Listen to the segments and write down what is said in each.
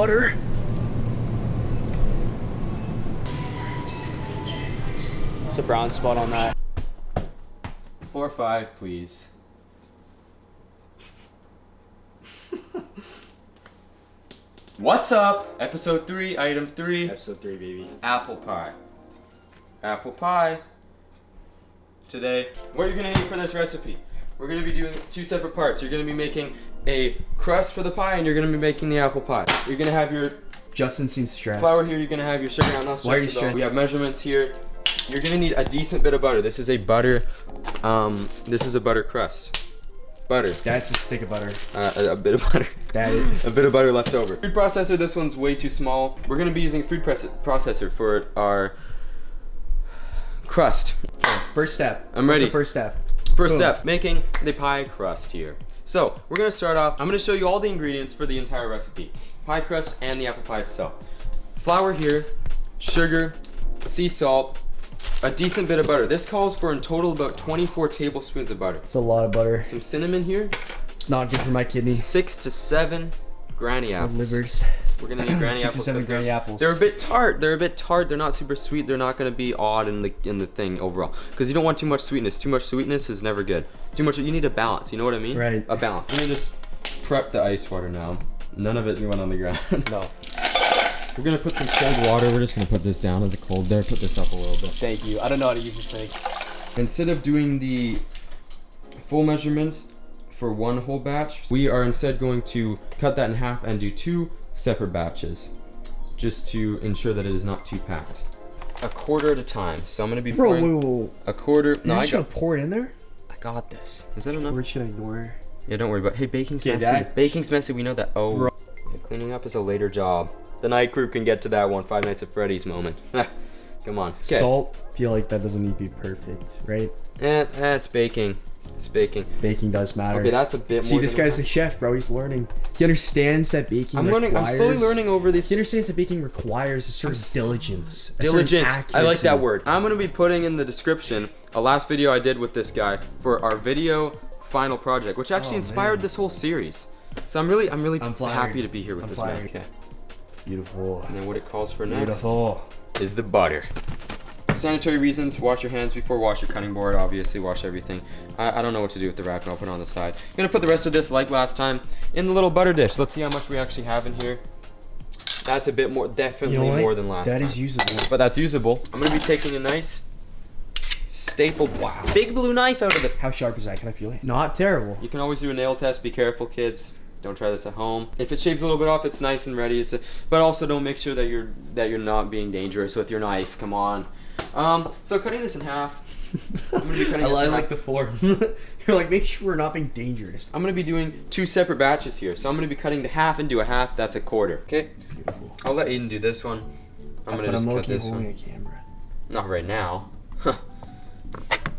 butter. It's a brown spot on that. 4 or 5, please. What's up? Episode 3, item 3. Episode 3, baby. Apple pie. Apple pie. Today, what you're gonna need for this recipe, we're gonna be doing 2 separate parts. You're gonna be making a crust for the pie, and you're gonna be making the apple pie. You're gonna have your Justin seems stressed. flour here. You're gonna have your sugar. I'm not Why are you stressed at all. stressed? We have measurements here. You're gonna need a decent bit of butter. This is a butter. This is a butter crust. Butter. That's a stick of butter. A bit of butter. That is. A bit of butter left over. Food processor. This one's way too small. We're gonna be using a food processor for our crust. First step. I'm ready. What's the first step? First Boom. step, making the pie crust here. So we're gonna start off. I'm gonna show you all the ingredients for the entire recipe: pie crust and the apple pie itself. Flour here, sugar, sea salt, a decent bit of butter. This calls for in total about 24 tablespoons of butter. It's a lot of butter. Some cinnamon here. It's not good for my kidney. 6 to 7 granny apples. Livers. We're gonna need granny 6 to apples. 7 'cause granny apples. They're a bit tart. They're not super sweet. They're not gonna be odd in the thing overall. Because you don't want too much sweetness. Too much sweetness is never good. Too much. You need a balance. You know what I mean? Right. A balance. Let me just prep the ice water now. None of it went on the ground. No. We're gonna put some cold water. We're just gonna put this down at the cold there. Put this up a little bit. Thank you. I don't know how to use this thing. Instead of doing the full measurements for one whole batch, we are instead going to cut that in half and do 2 separate batches, just to ensure that it is not too packed. A quarter at a time. So I'm gonna be pouring whoa. a quarter. No, You're I just gonna got. pour it in there? I got this. Is that enough? We're just gonna ignore. Yeah, don't worry about. Hey, baking's Yeah, messy. that- Baking's messy. We know that. Oh, Bro. yeah, cleaning up is a later job. The night crew can get to that one. 5 Nights at Freddy's moment. Come on. Okay. Salt. Feel like that doesn't need to be perfect, right? It's baking. It's baking. Baking does matter. Okay, that's a bit See, more. this than guy's the chef, bro. He's learning. He understands that baking I'm learning. I'm slowly learning over this. He understands that baking requires a certain diligence. a certain Diligence. I like that accuracy. word. I'm gonna be putting in the description a last video I did with this guy for our video final project, which actually Oh, inspired man. this whole series. So I'm really I'm flattered. happy to be here with I'm this man. flattered. Okay. Beautiful. And then what it calls for next Beautiful. is the butter. Sanitary reasons: wash your hands before wash your cutting board. Obviously, wash everything. I don't know what to do with the wrap. I'll put it on the side. I'm gonna put the rest of this, like last time, in the little butter dish. Let's see how much we actually have in here. That's a bit more, definitely You know what? more than last time. That is usable. But that's usable. I'm gonna be taking a nice staple, big blue knife out of it. How sharp is that? Can I feel it? Not terrible. You can always do a nail test. Be careful, kids. Don't try this at home. If it shaves a little bit off, it's nice and ready. But also don't make sure that you're not being dangerous with your knife. Come on. So cutting this in half. I'm gonna be cutting this I in like half. the form. You're like, make sure we're not being dangerous. I'm gonna be doing 2 separate batches here. So I'm gonna be cutting the half into a half. That's a quarter. Okay. Beautiful. I'll let Aiden do this one. I'm gonna But just I'm cut low-key this holding one. a camera. Not right now. What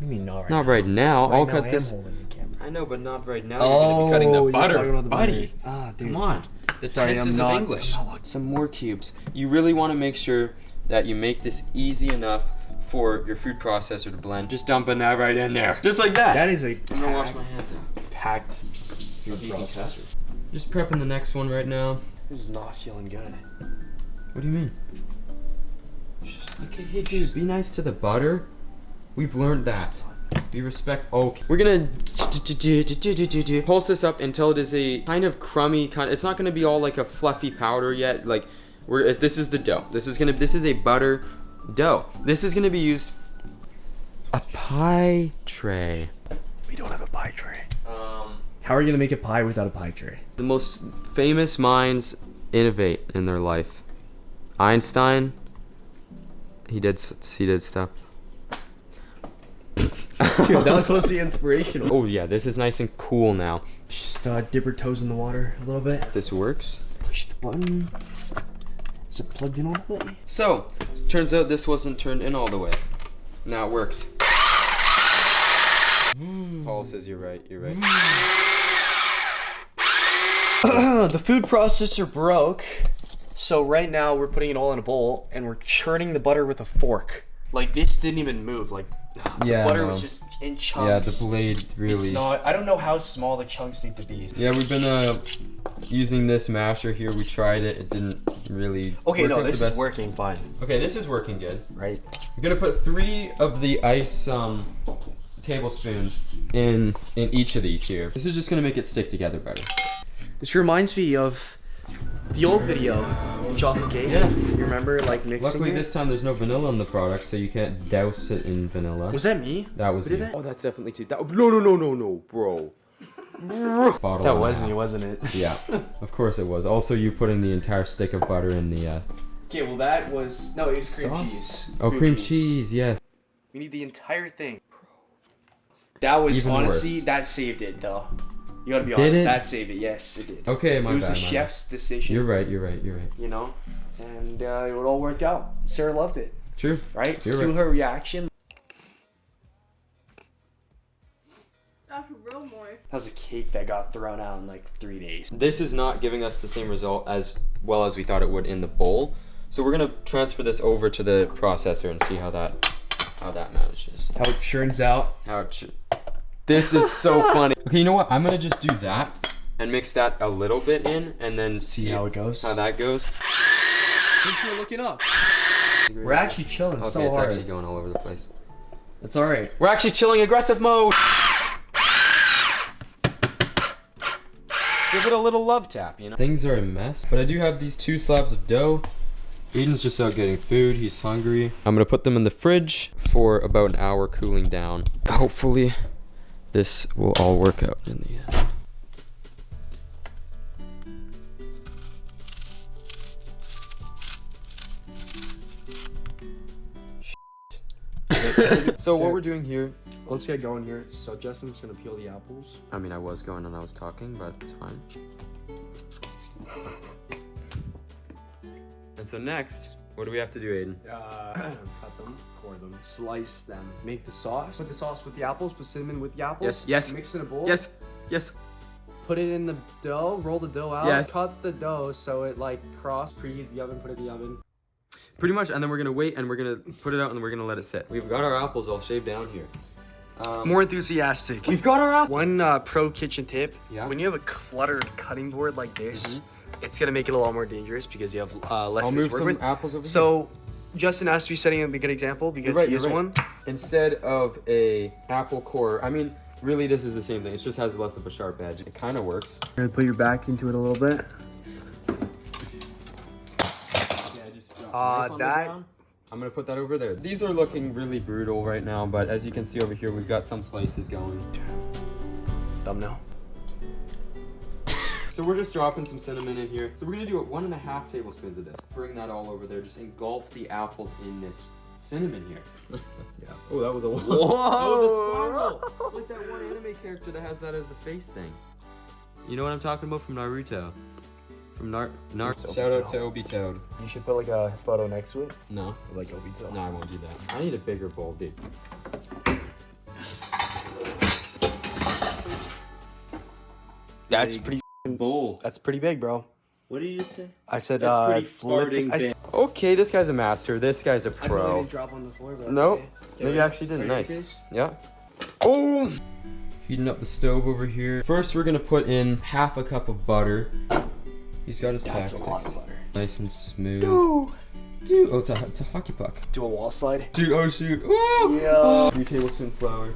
do you mean not right Not now? right now. Right I'll now cut I this. am holding the camera. I know, but not right now. You're gonna be cutting the you're butter, talking about the buddy. butter. Ah, dude. Come on. The Sorry, tenses I'm of not- English. I'm not- Some more cubes. You really want to make sure that you make this easy enough for your food processor to blend. Just dumping that right in there. Just like that. That is a I'm gonna wash my hands. packed food Easy cut. processor. Just prepping the next one right now. This is not feeling good. What do you mean? Just, okay, hey dude, be nice to the butter. We've learned that. Be respectful. Okay. We're gonna pulse this up until it is a kind of crummy kind. It's not gonna be all like a fluffy powder yet. Like this is the dough. This is a butter dough. This is gonna be used a pie tray. We don't have a pie tray. How are you gonna make a pie without a pie tray? The most famous minds innovate in their life. Einstein, he did stuff. Dude, that was supposed to be inspirational. Oh yeah, this is nice and cool now. Just dip her toes in the water a little bit. This works. Push the button. Is it plugged in all the way? So, turns out this wasn't turned in all the way. Now it works. Paul says you're right. You're right. The food processor broke. So right now we're putting it all in a bowl and we're churning the butter with a fork. Like this didn't even move. Like Yeah, the butter no. was just in chunks. Yeah, the blade really. It's not. I don't know how small the chunks need to be. Yeah, we've been using this masher here. We tried it. It didn't really. Okay, work no, out this the is best. working fine. Okay, this is working good. Right. I'm gonna put 3 of the ice tablespoons in each of these here. This is just gonna make it stick together better. This reminds me of the old video, chocolate cake. Yeah. You remember like mixing Luckily it? this time there's no vanilla in the product, so you can't douse it in vanilla. Was that me? That was Who did you. that? Oh, that's definitely too. No, bro. Bottle That and a was half. me, wasn't it? Yeah, of course it was. Also, you putting the entire stick of butter in the Okay, well that was it was cream sauce? cheese. Oh, cream cheese, yes. We need the entire thing. That was Even honestly worse. that saved it though. You gotta be Did honest. it? That saved it. Yes, it did. Okay, my It was bad. the my chef's decision. bad. You're right. You know, and it all worked out. Sarah loved it. True. Right? You're Cue right. her reaction. That's real more. That was a cake that got thrown out in like 3 days. This is not giving us the same result as well as we thought it would in the bowl. So we're gonna transfer this over to the processor and see how that manages. How it churns out. This is so funny. Okay, you know what? I'm gonna just do that and mix that a little bit in, and then see how it goes. How that goes. Thanks for looking up. We're actually chilling Okay, so it's hard. actually going all over the place. It's alright. We're actually chilling aggressive mode. Give it a little love tap, you know? Things are a mess, but I do have these 2 slabs of dough. Aiden's just out getting food. He's hungry. I'm gonna put them in the fridge for about an hour cooling down. Hopefully, this will all work out in the end. So what we're doing here, Let's get going here. So Justin's gonna peel the apples. I mean, I was going and I was talking, but it's fine. And so next, what do we have to do, Aiden? Cut them, core them, slice them, make the sauce. Put the sauce with the apples, put cinnamon with the apples. Yes. Mix in a bowl. Yes. Put it in the dough, roll the dough out. Yes. Cut the dough so it like preheat the oven, put it in the oven. Pretty much, and then we're gonna wait and we're gonna put it out and we're gonna let it sit. We've got our apples all shaved down here. More enthusiastic. We've got our apples. One pro kitchen tip. Yeah. When you have a cluttered cutting board like this, it's gonna make it a lot more dangerous because you have less I'll space move to work some with. apples over here. So Justin has to be setting a good example because You're right, he is you're right. one. Instead of a apple core, I mean, really this is the same thing. It just has less of a sharp edge. It kind of works. You're gonna put your back into it a little bit. Yeah, just drop a knife on the that- ground. I'm gonna put that over there. These are looking really brutal right now, but as you can see over here, we've got some slices going. Thumbnail. So we're just dropping some cinnamon in here. So we're gonna do 1.5 tablespoons of this. Bring that all over there. Just engulf the apples in this cinnamon here. Yeah. Oh, that was a lot. That was a spiral. Like that one anime character that has that as the face thing. You know what I'm talking about from Naruto? From Naruto. Shout out to Obito. You should put like a photo next to it. No. Like Obito. No, I won't do that. I need a bigger bowl, dude. That's pretty Bowl. That's pretty big, bro. What did you just say? I said That's pretty flip it. farting big. Okay, this guy's a master. This guy's a I pro. didn't drop on the floor, but that's Nope. okay. No, you actually didn't. Ready, Nice. Chris? Yeah. Oh! Heating up the stove over here. First, we're gonna put in 1/2 cup of butter. He's got his That's a tactics. lot of butter. Nice and smooth. Dude, oh, it's a hockey puck. Do a wall slide. Dude, oh shoot. Ooh! Yeah. 3 tablespoon flour.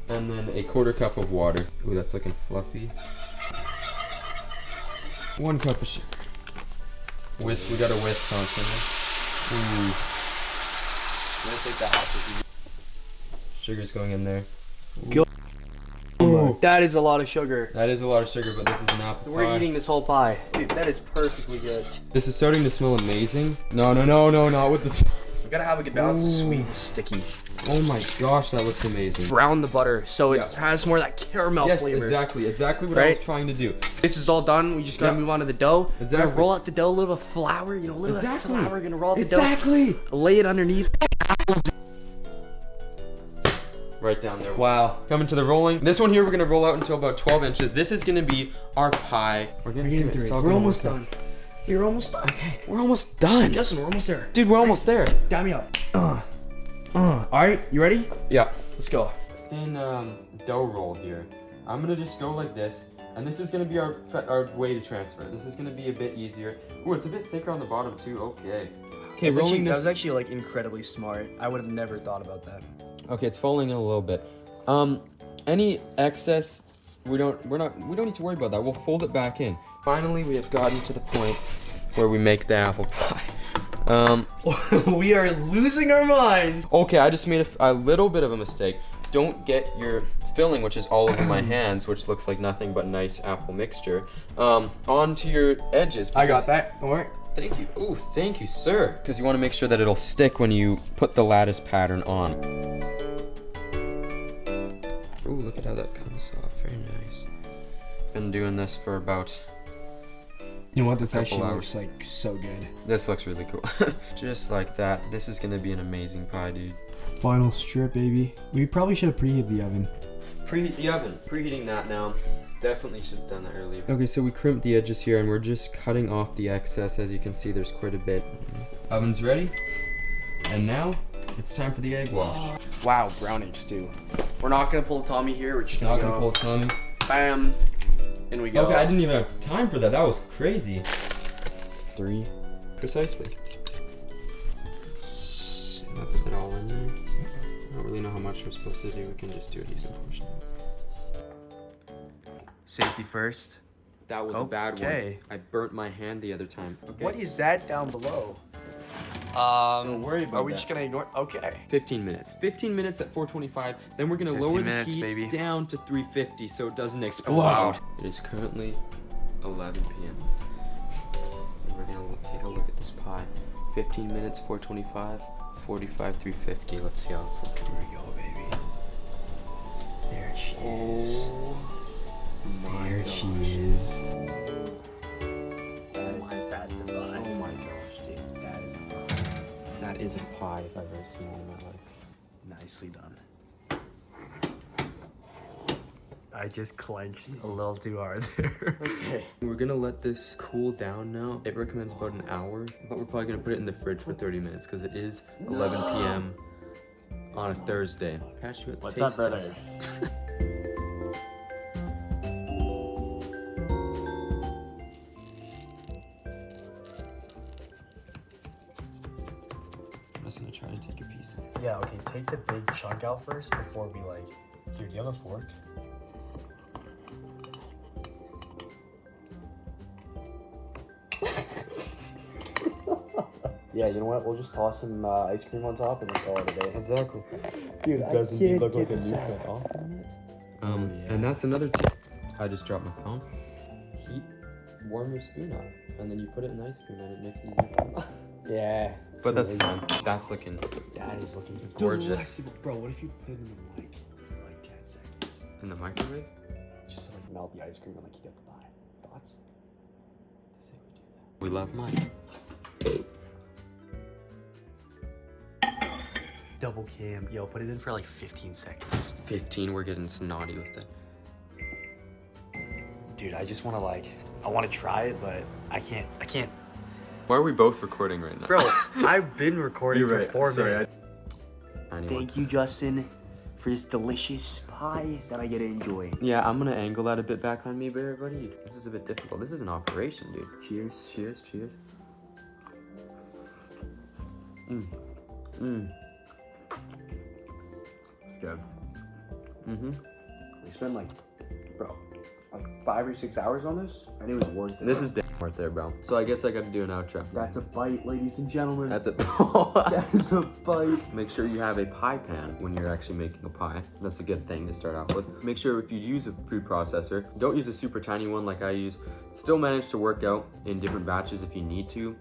And then a 1/4 cup of water. Ooh, that's looking fluffy. 1 cup of sugar. Whisk, we gotta whisk constantly. Ooh. I'm gonna take that off. Sugar's going in there. Go- Ooh. That is a lot of sugar. That is a lot of sugar, but this is an apple We're pie. eating this whole pie. Dude, that is perfectly good. This is starting to smell amazing. No, not with this. You gotta have a good balance of Ooh. sweet and sticky. Oh my gosh, that looks amazing. Brown the butter so it Yeah. has more of that caramel Yes, flavor. exactly what I was Right? trying to do. This is all done. We just gotta Yeah. move on to the dough. We're Exactly. gonna roll out the dough, a little bit of flour, a little bit of flour. We're gonna roll out the Exactly. dough, lay it underneath. Right down there. Wow. Coming to the rolling. This one here we're gonna roll out until about 12 inches. This is gonna be our pie. We're getting through it. It's all We're gonna almost work out. done. You're almost done. Okay, we're almost done. Justin, we're almost there. Dude, we're almost there. Dab me up. Alright, you ready? Yeah. Let's go. Thin dough roll here. I'm gonna just go like this, and this is gonna be our way to transfer. This is gonna be a bit easier. Ooh, it's a bit thicker on the bottom too. Okay. Okay, rolling That this. was actually like incredibly smart. I would have never thought about that. Okay, it's falling in a little bit. Any excess, we don't need to worry about that. We'll fold it back in. Finally, we have gotten to the point where we make the apple pie. We are losing our minds. Okay, I just made a little bit of a mistake. Don't get your filling, which is all over my hands, which looks like nothing but nice apple mixture, onto your edges. I got that. Don't worry. Thank you. Ooh, thank you, sir. Because you want to make sure that it'll stick when you put the lattice pattern on. Ooh, look at how that comes off. Very nice. Been doing this for about... You know what? This actually hours. looks like so good. This looks really cool. Just like that. This is gonna be an amazing pie, dude. Final strip, baby. We probably should have preheated the oven. Preheat the oven. Preheating that now. Definitely should have done that earlier. Okay, so we crimped the edges here and we're just cutting off the excess. As you can see, there's quite a bit. Oven's ready. And now, it's time for the egg wash. Wow, brown eggs too. We're not gonna pull a Tommy here. We're just Not gonna gonna pull Tommy. Bam. In we go. Okay, I didn't even have time for that. That was crazy. 3. Precisely. Let's put it all in there. I don't really know how much we're supposed to do. We can just do a decent portion. Safety first. That was a bad one. Okay. I burnt my hand the other time. Okay. What is that down below? Don't worry about Are we that. just gonna ignore? Okay. 15 minutes. 15 minutes at 425. Then we're gonna 15 lower the minutes, heat baby. down to 350 so it doesn't explode. Wow. It is currently 11 p.m. And we're gonna take a look at this pie. 15 minutes, 425, 45, 350. Let's see how it's looking. Here we go, baby. There she is. Oh my There gosh. she is. Oh my gosh, dude. That is a pie. That is a pie if I've ever seen one in my life. Nicely done. I just clenched a little too hard there. Okay. We're gonna let this cool down now. It recommends about an hour, but we're probably gonna put it in the fridge for 30 minutes because it is 11 p.m. on a Thursday. Catch you at the What's up, taste brother? test. I'm just gonna try to take a piece of. Yeah, okay, take the big chunk out first before we like... Here, do you have a fork? Yeah, you know what? We'll just toss some ice cream on top and then call it a day. Exactly. Dude, Doesn't he look like a new cut off on it? yeah. And that's another tip. I just dropped my phone. Warm your spoon up, and then you put it in ice cream, and it makes it easier. Yeah. But that's fine. That's looking That is looking gorgeous. delectable. Bro, what if you put it in the mic for like 10 seconds? in the microwave. Just to like melt the ice cream and like you get the pie. Thoughts? I say we do that. We love mine. Double cam. Yo, put it in for like 15 seconds. 15. We're getting snotty with it. Dude, I just want to like, I want to try it, but I can't. Why are we both recording right now? Bro, I've been recording for 4 minutes. Anyway. Thank you, Justin, for this delicious pie that I get to enjoy. Yeah, I'm gonna angle that a bit back on me, but everybody, this is a bit difficult. This is an operation, dude. Cheers, cheers, cheers. It's good. Mm-hmm. We spent like 5 or 6 hours on this, and it was worth it. This is damn worth it, bro. So I guess I gotta do an outro. That's a bite, ladies and gentlemen. That's it. That is a bite. Make sure you have a pie pan when you're actually making a pie. That's a good thing to start off with. Make sure if you use a food processor, don't use a super tiny one like I use. Still manage to work out in different batches if you need to.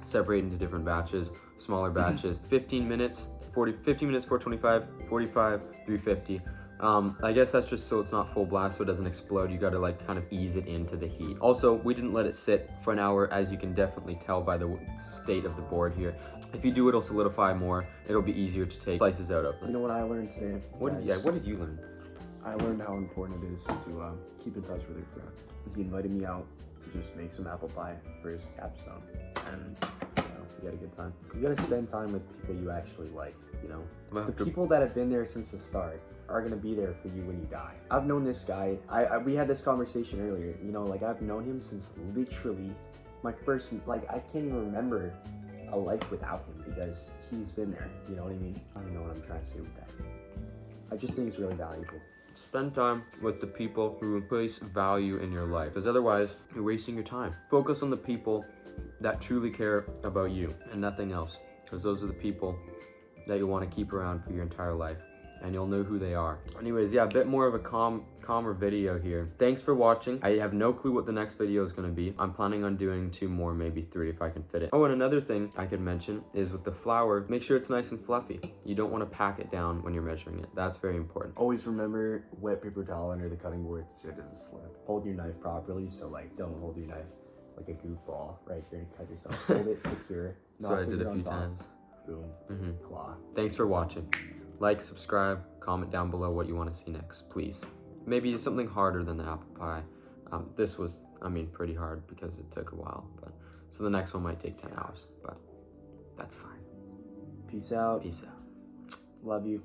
Separate into different batches, smaller batches. 15 minutes, 15 minutes, 425, 45, 350. I guess that's just so it's not full blast so it doesn't explode. You gotta like kind of ease it into the heat. Also, we didn't let it sit for an hour, as you can definitely tell by the state of the board here. If you do, it'll solidify more. It'll be easier to take slices out of. You know what I learned today? What did you learn? I learned how important it is to keep in touch with your friend. He invited me out to just make some apple pie for his capstone, and get a good time. You gotta spend time with people you actually like, you know? Well, The people that have been there since the start are gonna be there for you when you die. I've known this guy, we had this conversation earlier, you know, like I've known him since literally my first, like I can't even remember a life without him because he's been there, you know what I mean? I don't know what I'm trying to say with that. I just think it's really valuable. Spend time with the people who place value in your life, because otherwise you're wasting your time. Focus on the people that truly care about you and nothing else, because those are the people that you want to keep around for your entire life, and you'll know who they are. Anyways, yeah, a bit more of a calmer video here. Thanks for watching. I have no clue what the next video is going to be. I'm planning on doing 2 more, maybe 3 if I can fit it. Oh, and another thing I could mention is with the flour, make sure it's nice and fluffy. You don't want to pack it down when you're measuring it. That's very important. Always remember wet paper towel under the cutting board so it doesn't slip. Hold your knife properly, so like don't hold your knife like a goofball, right? You're gonna cut yourself. Hold it secure. So I did a few times. Boom. Claw. Thanks for watching. Like, subscribe, comment down below what you want to see next, please. Maybe something harder than the apple pie. This was, I mean, pretty hard because it took a while, but so the next one might take 10 hours, but that's fine. Peace out. Peace out. Love you.